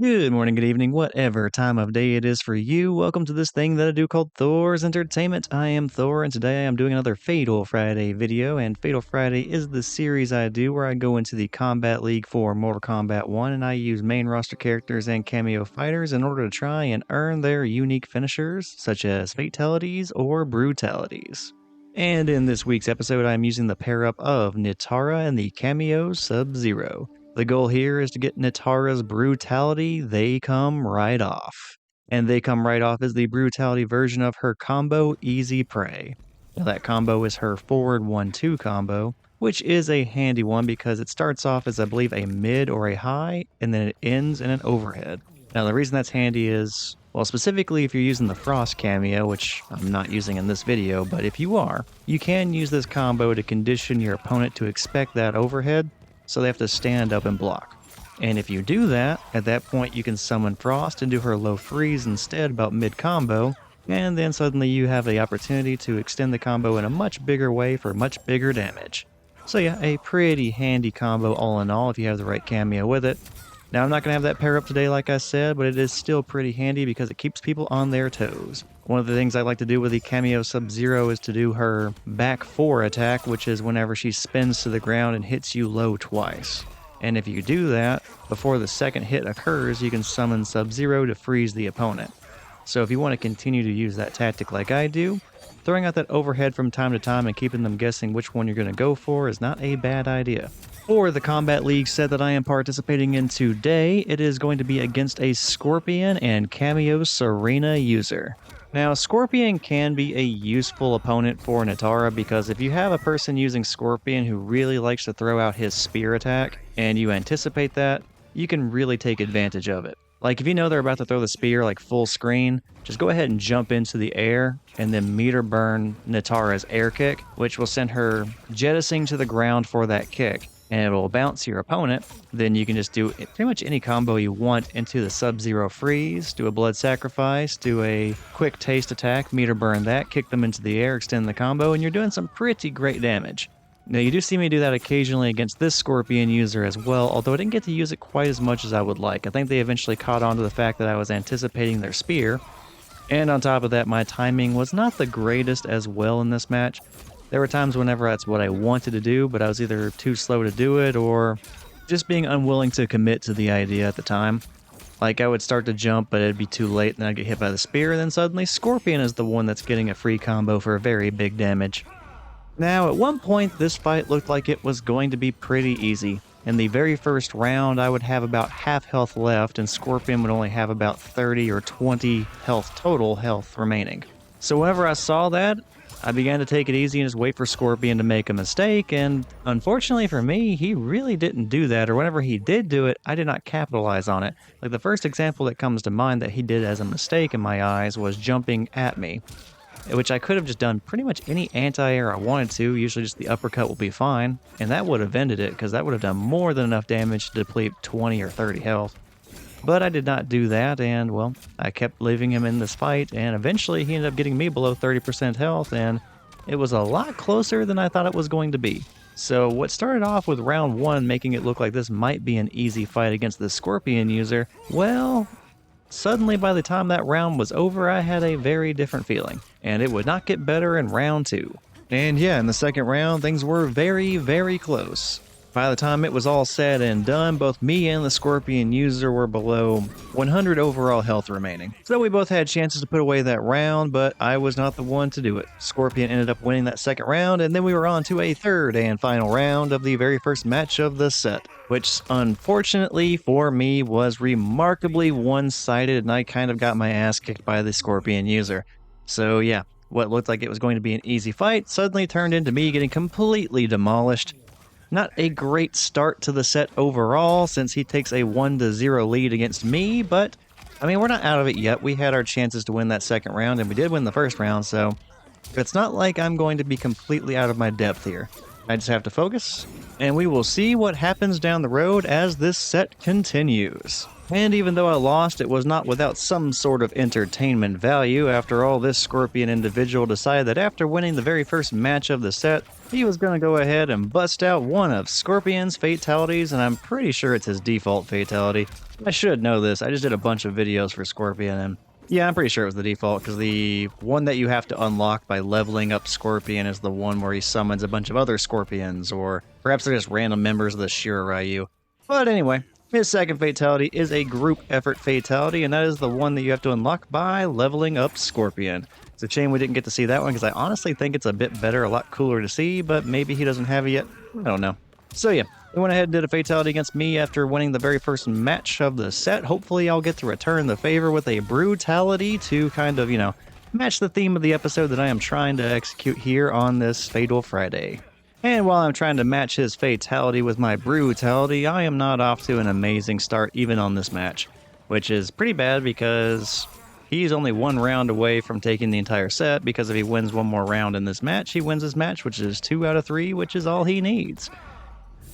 Good morning, good evening, whatever time of day it is for you. Welcome to this thing that I do called Thor's Entertainment. I am Thor, and today I'm doing another Fatal Friday video. And Fatal Friday is the series I do where I go into the Kombat League for Mortal Kombat 1 and I use main roster characters and cameo fighters in order to try and earn their unique finishers, such as fatalities or brutalities. And in this week's episode, I'm using the pair up of Nitara and the cameo Subzero. The goal here is to get Nitara's Brutality, They Come Right Off. And They Come Right Off is the Brutality version of her combo Easy Prey. Now that combo is her forward 1-2 combo, which is a handy one because it starts off as I believe a mid or a high, and then it ends in an overhead. Now the reason that's handy is, well, specifically if you're using the Frost cameo, which I'm not using in this video, but if you are, you can use this combo to condition your opponent to expect that overhead, so they have to stand up and block. And if you do that, at that point you can summon Frost and do her low freeze instead about mid-combo, and then suddenly you have the opportunity to extend the combo in a much bigger way for much bigger damage. So yeah, a pretty handy combo all in all if you have the right cameo with it. Now I'm not going to have that pair up today like I said, but it is still pretty handy because it keeps people on their toes. One of the things I like to do with the cameo Sub-Zero is to do her back 4 attack, which is whenever she spins to the ground and hits you low twice. And if you do that, before the second hit occurs, you can summon Sub-Zero to freeze the opponent. So if you want to continue to use that tactic like I do, throwing out that overhead from time to time and keeping them guessing which one you're going to go for is not a bad idea. For the Kombat League set that I am participating in today, it is going to be against a Scorpion and cameo Sareena user. Now, Scorpion can be a useful opponent for Nitara because if you have a person using Scorpion who really likes to throw out his spear attack, and you anticipate that, you can really take advantage of it. Like if you know they're about to throw the spear like full screen, just go ahead and jump into the air and then meter burn Nitara's air kick, which will send her jettisoning to the ground for that kick. And it will bounce your opponent. Then you can just do pretty much any combo you want into the Sub-Zero freeze, do a blood sacrifice, do a quick taste attack, meter burn that, kick them into the air, extend the combo, and you're doing some pretty great damage. Now you do see me do that occasionally against this Scorpion user as well, although I didn't get to use it quite as much as I would like. I think they eventually caught on to the fact that I was anticipating their spear. And on top of that, my timing was not the greatest as well in this match. There were times whenever that's what I wanted to do, but I was either too slow to do it or just being unwilling to commit to the idea at the time. Like I would start to jump, but it'd be too late and I'd get hit by the spear, and then suddenly Scorpion is the one that's getting a free combo for very big damage. Now, at one point, this fight looked like it was going to be pretty easy. In the very first round, I would have about half health left, and Scorpion would only have about 30 or 20 total health remaining. So whenever I saw that, I began to take it easy and just wait for Scorpion to make a mistake, and unfortunately for me, he really didn't do that, or whenever he did do it, I did not capitalize on it. Like the first example that comes to mind that he did as a mistake in my eyes was jumping at me, which I could have just done pretty much any anti-air I wanted to. Usually just the uppercut will be fine, and that would have ended it because that would have done more than enough damage to deplete 20 or 30 health. But I did not do that, and well, I kept leaving him in this fight, and eventually he ended up getting me below 30% health, and it was a lot closer than I thought it was going to be. So what started off with round 1 making it look like this might be an easy fight against the Scorpion user, well, suddenly by the time that round was over, I had a very different feeling, and it would not get better in round 2. And yeah, in the second round, things were very, very close. By the time it was all said and done, both me and the Scorpion user were below 100 overall health remaining. So we both had chances to put away that round, but I was not the one to do it. Scorpion ended up winning that second round, and then we were on to a third and final round of the very first match of the set, which unfortunately for me was remarkably one-sided, and I kind of got my ass kicked by the Scorpion user. So yeah, what looked like it was going to be an easy fight suddenly turned into me getting completely demolished. Not a great start to the set overall, since he takes a 1-0 lead against me, but, I mean, we're not out of it yet. We had our chances to win that second round, and we did win the first round, so it's not like I'm going to be completely out of my depth here. I just have to focus, and we will see what happens down the road as this set continues. And even though I lost, it was not without some sort of entertainment value. After all, this Scorpion individual decided that after winning the very first match of the set, he was going to go ahead and bust out one of Scorpion's fatalities, and I'm pretty sure it's his default fatality. I should know this. I just did a bunch of videos for Scorpion, and yeah, I'm pretty sure it was the default, because the one that you have to unlock by leveling up Scorpion is the one where he summons a bunch of other Scorpions, or perhaps they're just random members of the Shiroryu. But anyway, his second fatality is a group effort fatality, and that is the one that you have to unlock by leveling up Scorpion. It's a shame we didn't get to see that one, because I honestly think it's a bit better, a lot cooler to see, but maybe he doesn't have it yet. I don't know. So yeah, he went ahead and did a fatality against me after winning the very first match of the set. Hopefully I'll get to return the favor with a brutality to kind of, match the theme of the episode that I am trying to execute here on this Fatal Friday. And while I'm trying to match his fatality with my brutality, I am not off to an amazing start even on this match, which is pretty bad because he's only one round away from taking the entire set, because if he wins one more round in this match, he wins this match, which is 2 out of 3, which is all he needs.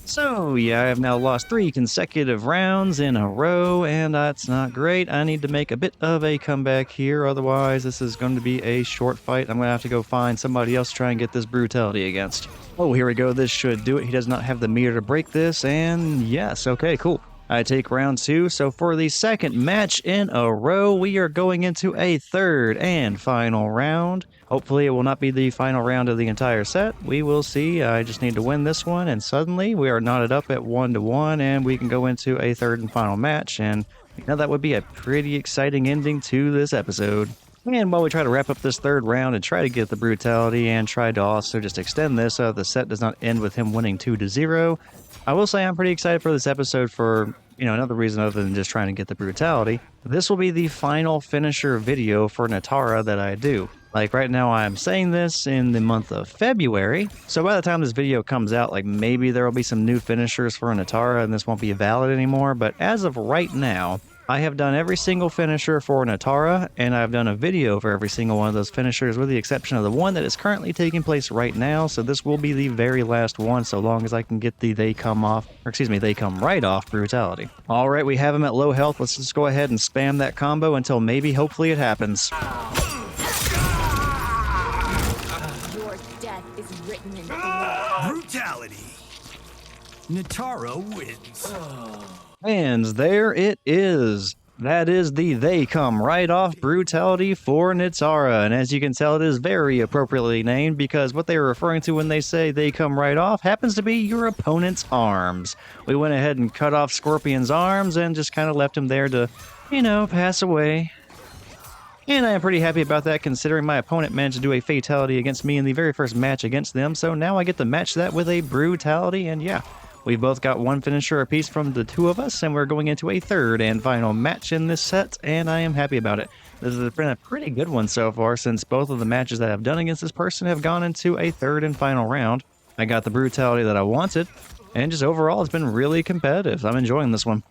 So yeah, I have now lost 3 consecutive rounds in a row, and that's not great. I need to make a bit of a comeback here, otherwise this is going to be a short fight. I'm going to have to go find somebody else to try and get this brutality against. Oh, here we go. This should do it. He does not have the meter to break this, and yes, okay, cool. I take round 2, so for the second match in a row, we are going into a third and final round. Hopefully it will not be the final round of the entire set. We will see. I just need to win this one, and suddenly we are knotted up at 1-1, and we can go into a third and final match, and that would be a pretty exciting ending to this episode. And while we try to wrap up this third round and try to get the brutality and try to also just extend this so the set does not end with him winning 2-0, I will say I'm pretty excited for this episode for, another reason other than just trying to get the brutality. This will be the final finisher video for Nitara that I do. Like right now I'm saying this in the month of February, so by the time this video comes out, like maybe there will be some new finishers for Nitara and this won't be valid anymore, but as of right now, I have done every single finisher for Nitara, and I've done a video for every single one of those finishers, with the exception of the one that is currently taking place right now, so this will be the very last one, so long as I can get the they come right off brutality. Alright, we have him at low health. Let's just go ahead and spam that combo until maybe, hopefully it happens. Your death is written in blood. Brutality. Nitara wins. And there it is. That is the They Come Right Off brutality for Nitara, and as you can tell, it is very appropriately named because what they are referring to when they say they come right off happens to be your opponent's arms. We went ahead and cut off Scorpion's arms and just kind of left him there to, pass away. And I am pretty happy about that, considering my opponent managed to do a fatality against me in the very first match against them, so now I get to match that with a brutality, and yeah. We've both got one finisher apiece from the two of us, and we're going into a third and final match in this set, and I am happy about it. This has been a pretty good one so far, since both of the matches that I've done against this person have gone into a third and final round. I got the brutality that I wanted, and just overall it's been really competitive. I'm enjoying this one.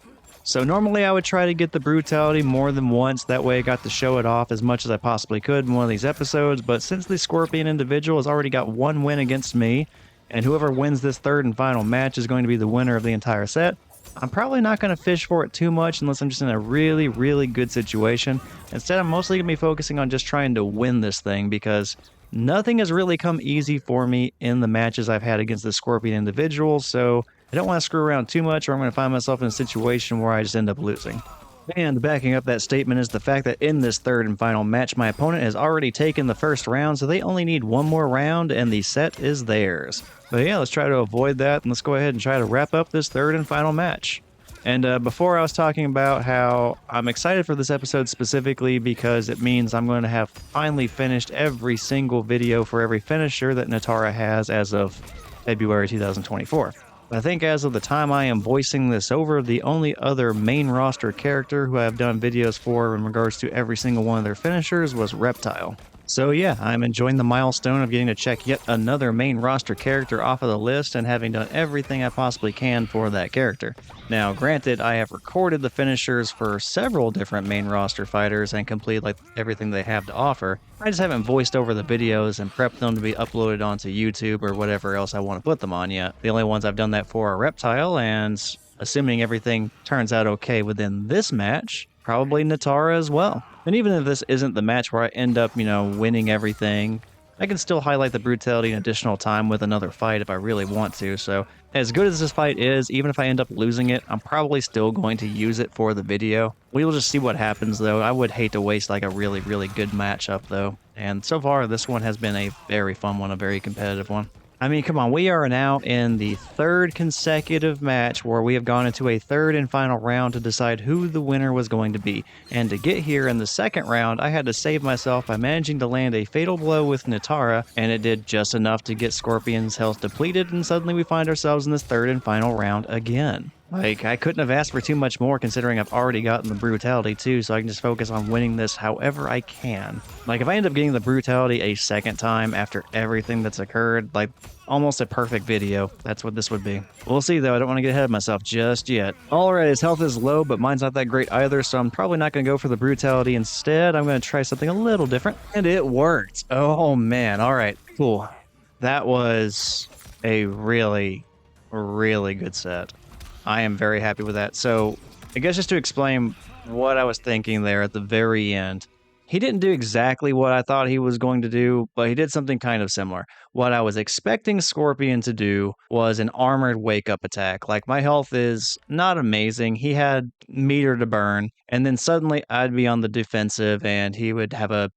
So normally I would try to get the brutality more than once, that way I got to show it off as much as I possibly could in one of these episodes, but since the Scorpion individual has already got one win against me, and whoever wins this third and final match is going to be the winner of the entire set, I'm probably not going to fish for it too much unless I'm just in a really, really good situation. Instead, I'm mostly going to be focusing on just trying to win this thing, because nothing has really come easy for me in the matches I've had against the Scorpion individual, so I don't want to screw around too much, or I'm going to find myself in a situation where I just end up losing. And backing up that statement is the fact that in this third and final match, my opponent has already taken the first round, so they only need one more round and the set is theirs. But yeah, let's try to avoid that, and let's go ahead and try to wrap up this third and final match. And before I was talking about how I'm excited for this episode specifically because it means I'm going to have finally finished every single video for every finisher that Nitara has as of February 2024. I think as of the time I am voicing this over, the only other main roster character who I've done videos for in regards to every single one of their finishers was Reptile. So yeah, I'm enjoying the milestone of getting to check yet another main roster character off of the list and having done everything I possibly can for that character. Now granted, I have recorded the finishers for several different main roster fighters and completed everything they have to offer. I just haven't voiced over the videos and prepped them to be uploaded onto YouTube or whatever else I want to put them on yet. The only ones I've done that for are Reptile, and assuming everything turns out okay within this match, probably Nitara as well. And even if this isn't the match where I end up, winning everything, I can still highlight the brutality and additional time with another fight if I really want to. So as good as this fight is, even if I end up losing it, I'm probably still going to use it for the video. We'll just see what happens though. I would hate to waste like a really, really good matchup though. And so far, this one has been a very fun one, a very competitive one. I mean, come on, we are now in the third consecutive match where we have gone into a third and final round to decide who the winner was going to be. And to get here in the second round, I had to save myself by managing to land a fatal blow with Nitara, and it did just enough to get Scorpion's health depleted, and suddenly we find ourselves in this third and final round again. Like, I couldn't have asked for too much more considering I've already gotten the brutality too, so I can just focus on winning this however I can. Like, if I end up getting the brutality a second time after everything that's occurred, like, almost a perfect video. That's what this would be. We'll see though, I don't want to get ahead of myself just yet. Alright, his health is low, but mine's not that great either, so I'm probably not going to go for the brutality. Instead, I'm going to try something a little different. And it worked! Oh man, alright, cool. That was a really, really good set. I am very happy with that. So, I guess just to explain what I was thinking there at the very end, he didn't do exactly what I thought he was going to do, but he did something kind of similar. What I was expecting Scorpion to do was an armored wake-up attack. Like, my health is not amazing. He had meter to burn, and then suddenly I'd be on the defensive, and he would have a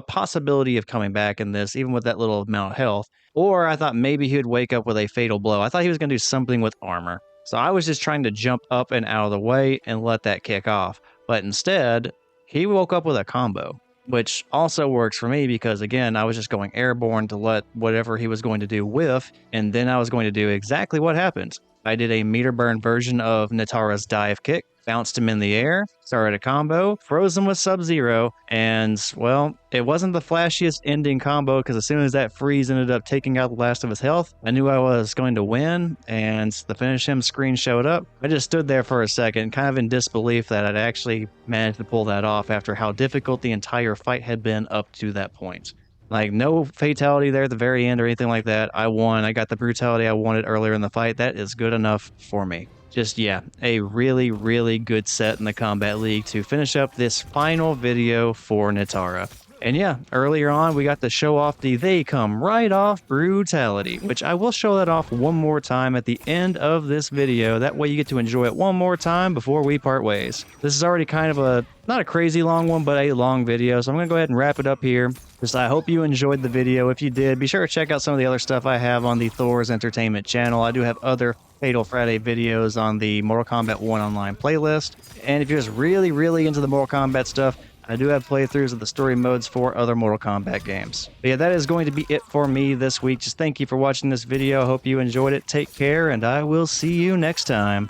possibility of coming back in this, even with that little amount of health. Or I thought maybe he would wake up with a fatal blow. I thought he was going to do something with armor. So I was just trying to jump up and out of the way and let that kick off. But instead, he woke up with a combo, which also works for me because, again, I was just going airborne to let whatever he was going to do whiff, and then I was going to do exactly what happened. I did a meter burn version of Nitara's dive kick, bounced him in the air, started a combo, froze him with Sub-Zero, and, well, it wasn't the flashiest ending combo because as soon as that freeze ended up taking out the last of his health, I knew I was going to win, and the finish him screen showed up. I just stood there for a second, kind of in disbelief that I'd actually managed to pull that off after how difficult the entire fight had been up to that point. Like, no fatality there at the very end or anything like that. I won. I got the brutality I wanted earlier in the fight. That is good enough for me. Just, yeah, a really, really good set in the Kombat League to finish up this final video for Nitara. And yeah, earlier on, we got to show off the They Come Right Off Brutality, which I will show that off one more time at the end of this video. That way you get to enjoy it one more time before we part ways. This is already kind of a, not a crazy long one, but a long video, so I'm going to go ahead and wrap it up here. Just I hope you enjoyed the video. If you did, be sure to check out some of the other stuff I have on the Thor's Entertainment channel. I do have other Fatal Friday videos on the Mortal Kombat 1 online playlist. And if you're just really, really into the Mortal Kombat stuff, I do have playthroughs of the story modes for other Mortal Kombat games. But yeah, that is going to be it for me this week. Just thank you for watching this video. I hope you enjoyed it. Take care, and I will see you next time.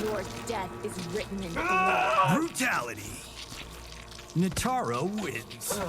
Your death is written in blood. Brutality. Nitara wins.